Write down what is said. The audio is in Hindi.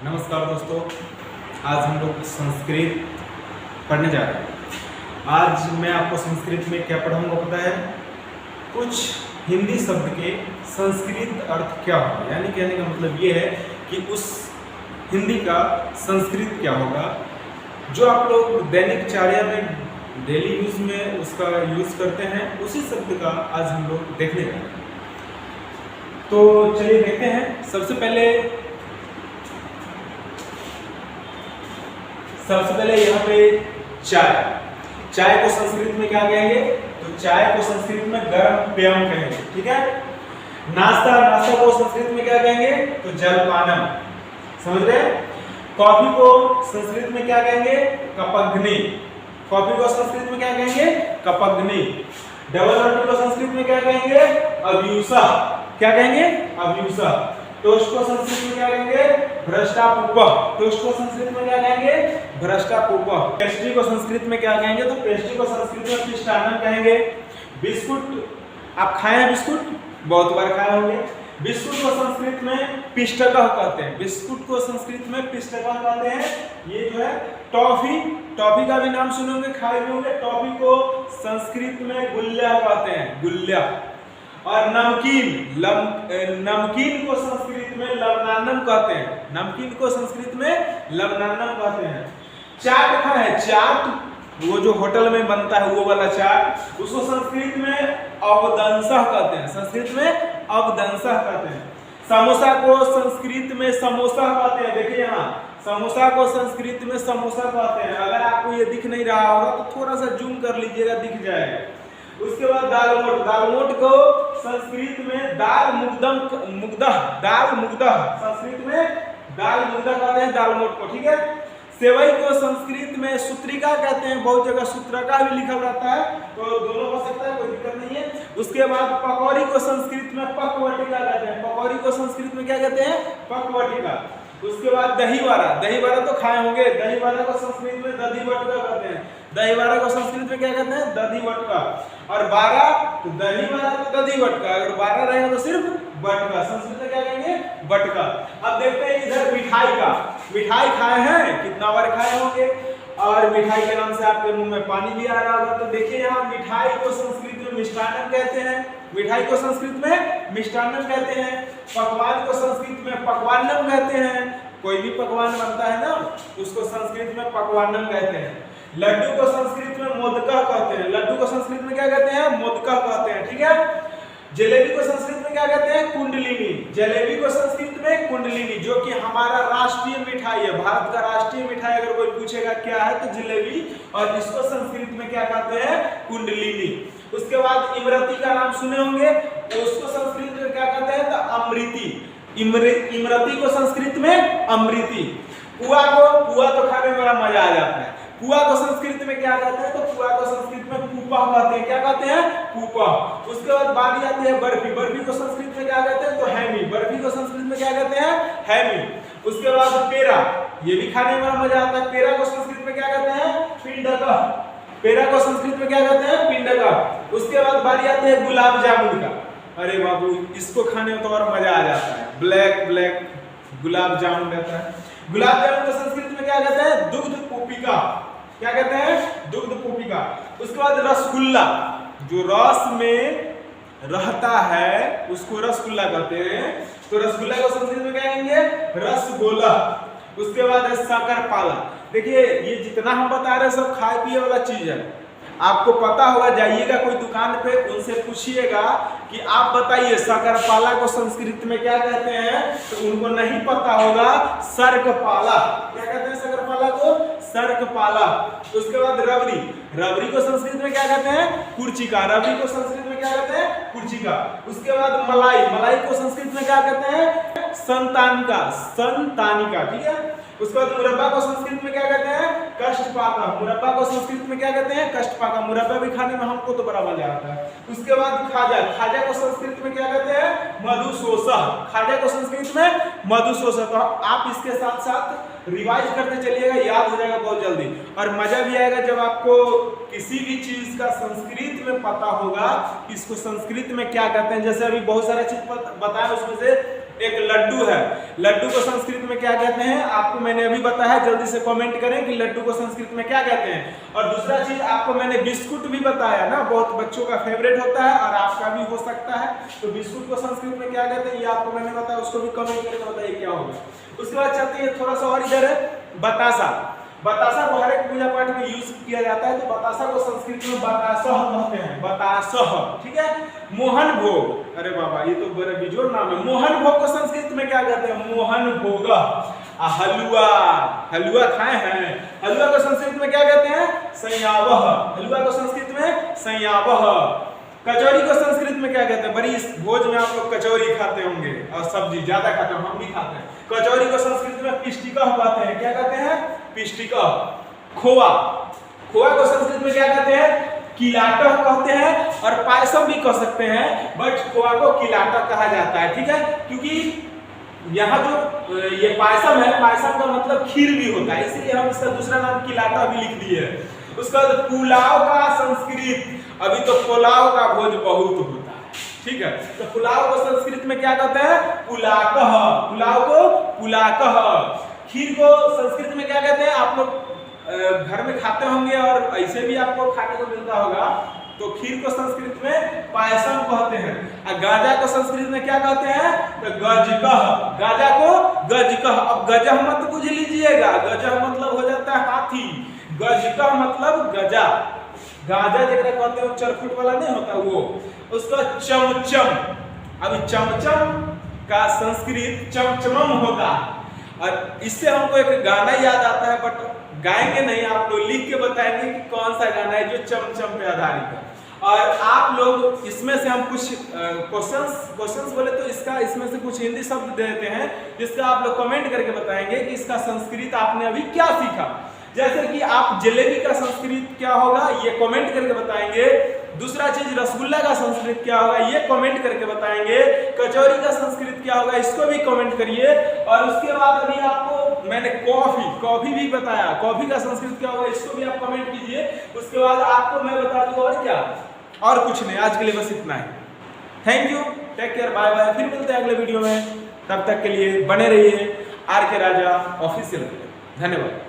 नमस्कार दोस्तों, आज हम लोग संस्कृत पढ़ने जा रहे हैं। आज मैं आपको संस्कृत में क्या पढ़ाऊंगा पता है? कुछ हिंदी शब्द के संस्कृत अर्थ क्या होगा, यानी कहने का मतलब ये है कि उस हिंदी का संस्कृत क्या होगा जो आप लोग दैनिक चार्या में डेली यूज में उसका यूज करते हैं। उसी शब्द का आज हम लोग देखने जा रहे हैं। तो चलिए देखते हैं। सबसे पहले यहाँ पे चाय को संस्कृत में क्या कहेंगे? तो चाय को संस्कृत में गर्म पेयम कहेंगे, ठीक है। नाश्ता को संस्कृत में क्या कहेंगे? तो जलपानम, समझ रहे? कॉफी को संस्कृत में क्या कहेंगे? कपग्नि। कॉफी को संस्कृत में क्या कहेंगे? कपग्नि। डबल रोटी को संस्कृत में क्या कहेंगे? अव्यूसा। क्या कहेंगे? अव्यूसा। टोस्ट को संस्कृत में क्या कहेंगे? भ्रष्टापूपः। टोस्ट को संस्कृत में क्या कहेंगे? भ्रष्टापूपः। पेस्ट्री को संस्कृत में क्या कहेंगे? तो पेस्ट्री को संस्कृत में पिष्टान्नम कहेंगे। बिस्कुट आप खाए हैं? बिस्कुट बहुत बार खाए होंगे। बिस्कुट को संस्कृत में पिष्टकः कहते हैं। बिस्कुट को संस्कृत में पिष्टकः कहते हैं। ये जो है टॉफी का भी नाम सुने होंगे, खाए भी होंगे। टॉफी को संस्कृत में गुल्ल्या कहते हैं, गुल्ल्या। और नमकीन को संस्कृत में लवनान्नम कहते हैं। नमकीन को संस्कृत में लवनान्नम कहते हैं। चाट खाए हैं? चाट वो जो होटल में बनता है वो वाला चाट, उसको संस्कृत में अवदंसः कहते हैं। संस्कृत में अवदंसः कहते हैं। समोसा को संस्कृत में समोसा कहते हैं। देखिए यहाँ समोसा को संस्कृत में समोसा कहते हैं। अगर आपको ये दिख नहीं रहा होगा तो थोड़ा सा जूम कर लीजिएगा, दिख जाएगा। उसके बाद दालमोट को संस्कृत में दाल मुग्धः संस्कृत में दाल मुग्धः कहते हैं दालमोट को, ठीक है। सेवई को संस्कृत में सूत्रिका कहते हैं। बहुत जगह सूत्रका भी लिखा रहता है, तो दोनों हो सकता है, कोई दिक्कत नहीं है। उसके बाद पकौड़ी को संस्कृत में पक्वटिका कहते हैं। पकौड़ी को संस्कृत में क्या कहते हैं? पक्वटिका। उसके बाद दही बड़ा तो खाए होंगे। दही बड़ा को संस्कृत में दधिवटका कहते हैं। दही बड़ा को संस्कृत में क्या कहते हैं? दधिवटका। और बारा तो दही बड़ा तो दधिवटका, अगर बारा रहेगा तो सिर्फ बटका। संस्कृत में क्या कहेंगे? बटका। अब देखते हैं इधर मिठाई खाए हैं? कितना बार खाए होंगे? और मिठाई के नाम से आपके मुंह में पानी भी आ रहा होगा। तो देखिए यहाँ मिठाई को संस्कृत में मिष्टान्नम कहते हैं। मिठाई को संस्कृत में मिष्टान्नम कहते हैं। पकवान को संस्कृत में पकवान्नम कहते हैं। कोई भी पकवान बनता है ना, उसको संस्कृत में पकवान्नम कहते हैं। लड्डू को संस्कृत में मोदका कहते हैं। लड्डू को संस्कृत में क्या कहते हैं? मोदका कहते हैं, ठीक है। जलेबी को संस्कृत में क्या कहते हैं? कुंडलिनी। जलेबी को संस्कृत में कुंडलिनी, जो कि हमारा राष्ट्रीय मिठाई है। भारत का राष्ट्रीय मिठाई अगर कोई पूछेगा क्या है तो जलेबी, और इसको संस्कृत में क्या कहते हैं? कुंडलिनी। उसके बाद इमरती का नाम सुने होंगे, उसको संस्कृत में क्या कहते हैं? तो अमृति। इमरती को संस्कृत में अमृति। पुआ तो खाने में बड़ा मजा आ जाता है। पुआ को संस्कृत में क्या कहते हैं? तो पुआ को संस्कृत में पूपा कहते हैं। क्या कहते हैं? पूपा। उसके बाद बारी आती है बर्फी। बर्फी को संस्कृत में क्या कहते हैं? तो हैमी। बर्फी को संस्कृत में क्या कहते हैं? हैमी। उसके बाद पेड़ा, ये भी खाने में बड़ा मजा आता है। पेड़ा को संस्कृत में क्या कहते हैं? पिंडकः। पेड़ा को संस्कृत में क्या कहते हैं? पिंडकः। उसके बाद बारी आती है गुलाब जामुन का। अरे बाबू, इसको खाने में तो और मजा आ जाता है। ब्लैक गुलाब जामुन रहता है। गुलाब जामुन को संस्कृत में क्या कहते हैं? दुग्ध पुपिका। क्या कहते हैं? दुग्ध पुपिका। उसके बाद रसगुल्ला, जो रस में रहता है उसको रसगुल्ला कहते हैं। तो रसगुल्ला को संस्कृत में क्या कहेंगे? रसगोला। उसके बाद है शकरपाला। देखिए ये जितना हम बता रहे हैं सब खाए पिए वाला चीज है। आपको पता होगा, जाइएगा कोई दुकान पे, उनसे पूछिएगा कि आप बताइए शकरपाला को संस्कृत में क्या कहते हैं, तो उनको नहीं पता होगा। सर्कपाला। क्या कहते हैं शकरपाला को? सर्कपाला। उसके बाद रबड़ी को संस्कृत में क्या कहते हैं? कुर्चिका। रबड़ी को संस्कृत में क्या कहते हैं? कुर्चिका। उसके बाद मलाई को संस्कृत में क्या कहते हैं? संतानिका, ठीक है। उसके बाद मुरब्बा को संस्कृत में क्या कहते हैं? कष्टपाका। मुरब्बा को संस्कृत में क्या कहते हैं? कष्टपाका। मुरब्बा भी खाने में हमको तो बड़ा मजा आता है। उसके बाद खाजा को संस्कृत में क्या कहते हैं? मधुशोषः। खाजा को संस्कृत में मधुशोषः। तो आप इसके साथ साथ रिवाइज करते चलिएगा, याद हो जाएगा बहुत जल्दी। और मजा भी आएगा जब आपको किसी भी चीज का संस्कृत में पता होगा, इसको संस्कृत में क्या कहते हैं। जैसे अभी बहुत सारा चीज बताया, उसमें से एक लड्डू है। लड्डू को संस्कृत में क्या कहते हैं आपको मैंने अभी बताया, जल्दी से कमेंट करें कि लड्डू को संस्कृत में क्या कहते हैं। और दूसरा चीज आपको मैंने बिस्कुट भी बताया ना, बहुत बच्चों का फेवरेट होता है और आपका भी हो सकता है। तो बिस्कुट को संस्कृत में क्या कहते हैं ये आपको मैंने बताया, उसको भी कमेंट करके बताइए क्या होगा। उसके बाद चलते हैं थोड़ा सा और इधर है बतासा। बतासा को हर एक पूजा पाठ में यूज किया जाता है। तो बतासा को संस्कृत में बतासह कहते हैं, बतासह, ठीक है। मोहन भोग, अरे बाबा ये तो बड़ा बिजोड़ नाम है। मोहन भोग को संस्कृत में क्या कहते हैं, मोहन भोग। हलवा, हलवा खाए हैं, हलवा को संस्कृत में क्या कहते हैं, संयावह। हलवा को संस्कृत में संयावह। कचौरी को संस्कृत में क्या कहते हैं, बड़ी इस भोज में आप लोग कचौरी खाते होंगे और सब्जी ज्यादा खाते हैं, हम भी खाते हैं। कचौरी को संस्कृत में पिष्टिकः कहते हैं, क्या कहते हैं, पिष्टिकः। खोआ, खोआ को संस्कृत में क्या कहते हैं, किलाटह कहते हैं और पायसम भी कह सकते हैं, बट खोआ को किलाटह कहा जाता है, ठीक है। क्योंकि यहाँ जो ये पायसम है, पायसम का मतलब खीर भी होता है, इसलिए हम इसका दूसरा नाम किलाटा भी लिख दिए है। उसका पुलाव का संस्कृत, अभी तो पुलाव का भोज बहुत होता है, ठीक है। तो पुलाव को संस्कृत में क्या कहते हैं, पुलाकह। पुलाव को पुलाकह। खीर को संस्कृत में क्या कहते हैं, आप लोग घर में खाते होंगे और ऐसे भी आपको खाने को मिलता होगा। तो खीर को संस्कृत में पायसम कहते हैं। और गाजा को संस्कृत में क्या कहते हैं, तो गजकह। गाजा को गजकह। अब गजह मत बुझ लीजिएगा, गजह मतलब हो जाता है हाथी, गजकह मतलब गजा। गाजा जरा कहते हैं चरखुट वाला नहीं होता वो, उसका चमचम। अब चमचम का संस्कृत चमचमम होता है। और इससे हमको एक गाना याद आता है, बट गाएंगे नहीं, आप लोग लिख के बताएंगे कि कौन सा गाना है जो चमचम पे आधारित है। और आप लोग इसमें से हम कुछ क्वेश्चंस बोले तो इसमें से कुछ हिंदी शब्द दे देते हैं, जिसका आप लोग कमेंट करके बताएंगे कि इसका संस्कृत आपने अभी क्या सीखा। जैसे कि आप जलेबी का संस्कृत क्या होगा ये कमेंट करके बताएंगे। दूसरा चीज रसगुल्ला का संस्कृत क्या होगा ये कमेंट करके बताएंगे। कचौरी का संस्कृत क्या होगा इसको भी कमेंट करिए। और उसके बाद अभी आपको मैंने कॉफी भी बताया, कॉफी का संस्कृत क्या होगा इसको भी आप कमेंट कीजिए। उसके बाद आपको मैं बता दूं और क्या, और कुछ नहीं, आज के लिए बस इतना ही। Thank you, take care, bye bye. फिर मिलते हैं अगले वीडियो में, तब तक के लिए बने रहिए आर के राजा ऑफिशियल। धन्यवाद।